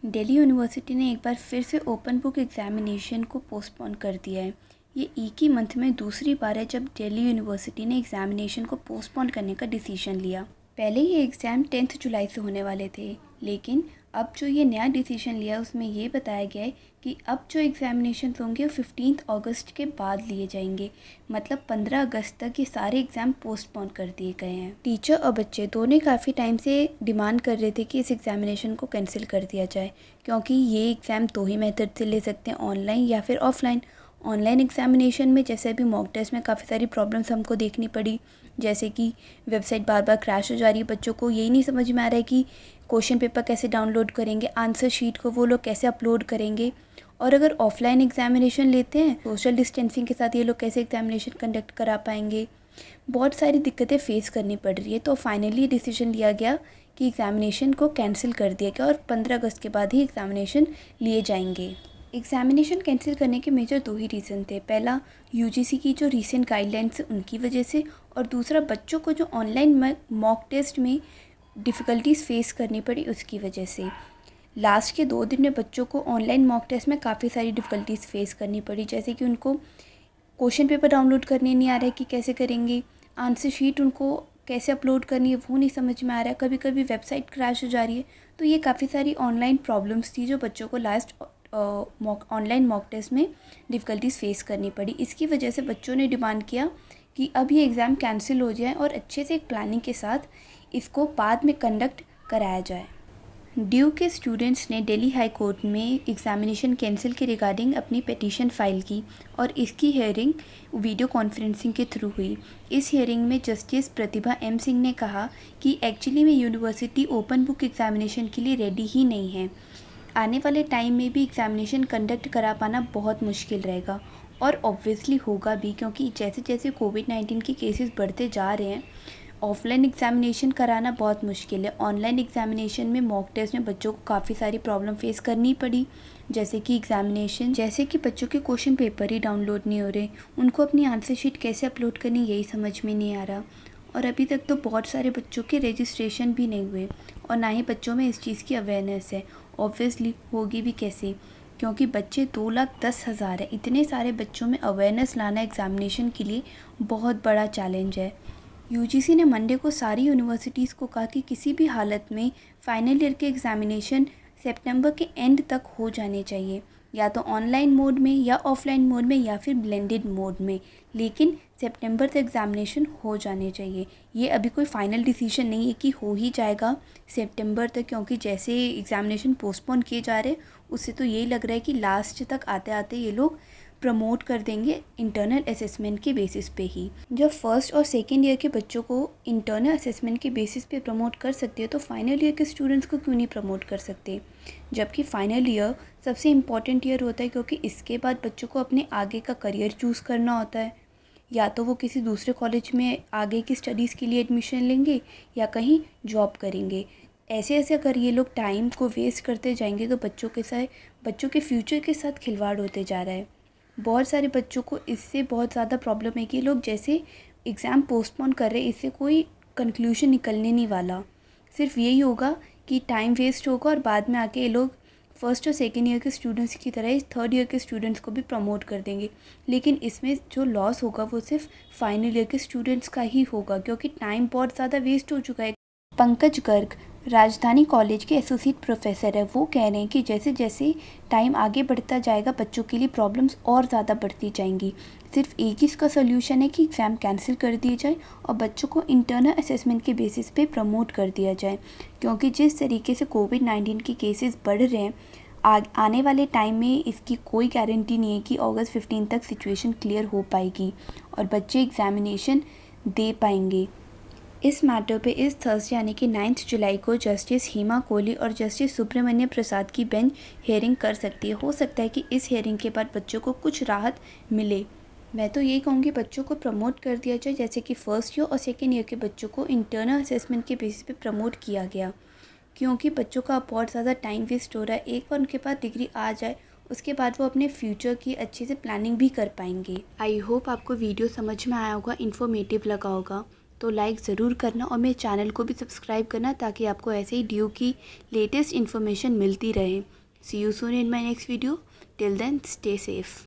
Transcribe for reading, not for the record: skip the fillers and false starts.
Delhi university ने एक बार फिर से ओपन बुक एग्जामिनेशन को पोस्टपोन कर दिया है। ये एक ही मंथ में दूसरी बार है जब दिल्ली यूनिवर्सिटी ने एग्जामिनेशन को पोस्टपोन करने का डिसीजन लिया। पहले ये एग्ज़ाम 10 जुलाई से होने वाले थे, लेकिन अब जो ये नया डिसीजन लिया उसमें ये बताया गया है कि अब जो एग्जामिनेशन होंगे वो 15 अगस्त के बाद लिए जाएंगे। मतलब 15 अगस्त तक ये सारे एग्ज़ाम पोस्टपोन कर दिए गए हैं। टीचर और बच्चे दोनों काफ़ी टाइम से डिमांड कर रहे थे कि इस एग्ज़ामिनेशन को कैंसिल कर दिया जाए, क्योंकि ये एग्ज़ाम दो ही मेथड से ले सकते हैं, ऑनलाइन या फिर ऑफलाइन। ऑनलाइन एग्ज़ामिनेशन में जैसे अभी मॉक टेस्ट में काफ़ी सारी प्रॉब्लम्स हमको देखनी पड़ी, जैसे कि वेबसाइट बार बार क्रैश हो जा रही है, बच्चों को यही नहीं समझ में आ रहा है कि क्वेश्चन पेपर कैसे डाउनलोड करेंगे, आंसर शीट को वो लोग कैसे अपलोड करेंगे। और अगर ऑफलाइन एग्ज़ामिनेशन लेते हैं, सोशल डिस्टेंसिंग के साथ ये लोग कैसे एग्ज़ामिनेशन कंडक्ट करा पाएंगे। बहुत सारी दिक्कतें फेस करनी पड़ रही है। तो फाइनली डिसीजन लिया गया कि एग्ज़ामिनेशन को कैंसिल कर दिया गया और 15 अगस्त के बाद ही एग्ज़ामिनेशन लिए जाएंगे। एग्ज़ामिनेशन कैंसिल करने के मेजर दो ही रीज़न थे। पहला, यूजीसी की जो रीसेंट गाइडलाइंस उनकी वजह से, और दूसरा बच्चों को जो ऑनलाइन मॉक टेस्ट में डिफ़िकल्टीज़ फेस करनी पड़ी उसकी वजह से। लास्ट के 2 दिन में बच्चों को ऑनलाइन मॉक टेस्ट में काफ़ी सारी डिफ़िकल्टीज़ फेस करनी पड़ी, जैसे कि उनको क्वेश्चन पेपर डाउनलोड करने नहीं आ रहा है कि कैसे करेंगे, आंसर शीट उनको कैसे अपलोड करनी है वो नहीं समझ में आ रहा है, कभी कभी वेबसाइट क्रैश हो जा रही है। तो ये काफ़ी सारी ऑनलाइन प्रॉब्लम्स थी जो बच्चों को लास्ट ऑनलाइन मॉक टेस्ट में डिफ़िकल्टीज़ फेस करनी पड़ी। इसकी वजह से बच्चों ने डिमांड किया कि अब ये एग्ज़ाम कैंसिल हो जाए और अच्छे से एक प्लानिंग के साथ इसको बाद में कंडक्ट कराया जाए। ड्यू के स्टूडेंट्स ने दिल्ली हाई कोर्ट में एग्ज़ामिनेशन कैंसिल के रिगार्डिंग अपनी पिटीशन फाइल की और इसकी हियरिंग वीडियो कॉन्फ्रेंसिंग के थ्रू हुई। इस हियरिंग में जस्टिस प्रतिभा एम सिंह ने कहा कि एक्चुअली में यूनिवर्सिटी ओपन बुक एग्ज़ामिनेशन के लिए रेडी ही नहीं है। आने वाले टाइम में भी एग्ज़ामिनेशन कंडक्ट करा पाना बहुत मुश्किल रहेगा, और ऑब्वियसली होगा भी, क्योंकि जैसे जैसे कोविड-19 के केसेस बढ़ते जा रहे हैं, ऑफलाइन एग्ज़ामिनेशन कराना बहुत मुश्किल है। ऑनलाइन एग्ज़ामिनेशन में मॉक टेस्ट में बच्चों को काफ़ी सारी प्रॉब्लम फेस करनी पड़ी, जैसे कि बच्चों के क्वेश्चन पेपर ही डाउनलोड नहीं हो रहे, उनको अपनी आंसर शीट कैसे अपलोड करनी यही समझ में नहीं आ रहा। और अभी तक तो बहुत सारे बच्चों के रजिस्ट्रेशन भी नहीं हुए और ना ही बच्चों में इस चीज़ की अवेयरनेस है। ऑब्वियसली होगी भी कैसे, क्योंकि बच्चे 2,10,000 है। इतने सारे बच्चों में अवेयरनेस लाना एग्ज़ामिनेशन के लिए बहुत बड़ा चैलेंज है। यूजीसी ने मंडे को सारी यूनिवर्सिटीज़ को कहा कि किसी भी हालत में फाइनल ईयर के एग्ज़ामिनेशन सितंबर के एंड तक हो जाने चाहिए, या तो ऑनलाइन मोड में या ऑफलाइन मोड में या फिर ब्लेंडेड मोड में, लेकिन सितंबर तक एग्ज़ामिनेशन हो जाने चाहिए। ये अभी कोई फाइनल डिसीजन नहीं है कि हो ही जाएगा सितंबर तक, क्योंकि जैसे एग्ज़ामिनेशन पोस्टपोन किए जा रहे उससे तो यही लग रहा है कि लास्ट तक आते आते ये लोग प्रमोट कर देंगे इंटरनल असेसमेंट के बेसिस पे ही। जब फर्स्ट और सेकेंड ईयर के बच्चों को इंटरनल असेसमेंट के बेसिस पे प्रमोट कर सकते हैं तो फाइनल ईयर के स्टूडेंट्स को क्यों नहीं प्रमोट कर सकते। जबकि फाइनल ईयर सबसे इम्पॉर्टेंट ईयर होता है, क्योंकि इसके बाद बच्चों को अपने आगे का करियर चूज़ करना होता है। या तो वो किसी दूसरे कॉलेज में आगे की स्टडीज़ के लिए एडमिशन लेंगे या कहीं जॉब करेंगे। ऐसे ऐसे अगर ये लोग टाइम को वेस्ट करते जाएंगे तो बच्चों के फ्यूचर के साथ खिलवाड़ होते जा रहा है। बहुत सारे बच्चों को इससे बहुत ज़्यादा प्रॉब्लम है कि लोग जैसे एग्ज़ाम पोस्टपोन कर रहे हैं, इससे कोई कंक्लूजन निकलने नहीं वाला। सिर्फ यही होगा कि टाइम वेस्ट होगा और बाद में आके ये लोग फर्स्ट और सेकेंड ईयर के स्टूडेंट्स की तरह थर्ड ईयर के स्टूडेंट्स को भी प्रमोट कर देंगे। लेकिन इसमें जो लॉस होगा वो सिर्फ फाइनल ईयर के स्टूडेंट्स का ही होगा, क्योंकि टाइम बहुत ज़्यादा वेस्ट हो चुका है। पंकज गर्ग राजधानी कॉलेज के एसोसिएट प्रोफेसर है, वो कह रहे हैं कि जैसे जैसे टाइम आगे बढ़ता जाएगा बच्चों के लिए प्रॉब्लम्स और ज़्यादा बढ़ती जाएंगी। सिर्फ एक ही इसका सोल्यूशन है कि एग्ज़ाम कैंसिल कर दिए जाए और बच्चों को इंटरनल असेसमेंट के बेसिस पे प्रमोट कर दिया जाए, क्योंकि जिस तरीके से कोविड-19 के केसेस बढ़ रहे हैं, आने वाले टाइम में इसकी कोई गारंटी नहीं है कि अगस्त 15 तक सिचुएशन क्लियर हो पाएगी और बच्चे एग्ज़ामिनेशन दे पाएंगे। इस मैटर पे इस थर्सडे यानी कि 9 जुलाई को जस्टिस हेमा कोहली और जस्टिस सुब्रमण्य प्रसाद की बेंच हियरिंग कर सकती है। हो सकता है कि इस हियरिंग के बाद बच्चों को कुछ राहत मिले। मैं तो यही कहूँगी बच्चों को प्रमोट कर दिया जाए, जैसे कि फर्स्ट ईयर और सेकेंड ईयर के बच्चों को इंटरनल असेसमेंट के बेसिस पे प्रमोट किया गया, क्योंकि बच्चों का बहुत ज़्यादा टाइम वेस्ट हो रहा है। एक बार उनके पास डिग्री आ जाए उसके बाद वो अपने फ्यूचर की अच्छे से प्लानिंग भी कर पाएंगे। आई होप आपको वीडियो समझ में आया होगा, इन्फॉर्मेटिव लगा होगा। तो तो लाइक ज़रूर करना और मेरे चैनल को भी सब्सक्राइब करना ताकि आपको ऐसे ही ड्यू की लेटेस्ट इन्फॉर्मेशन मिलती रहे। See you soon in my next video. Till then stay safe.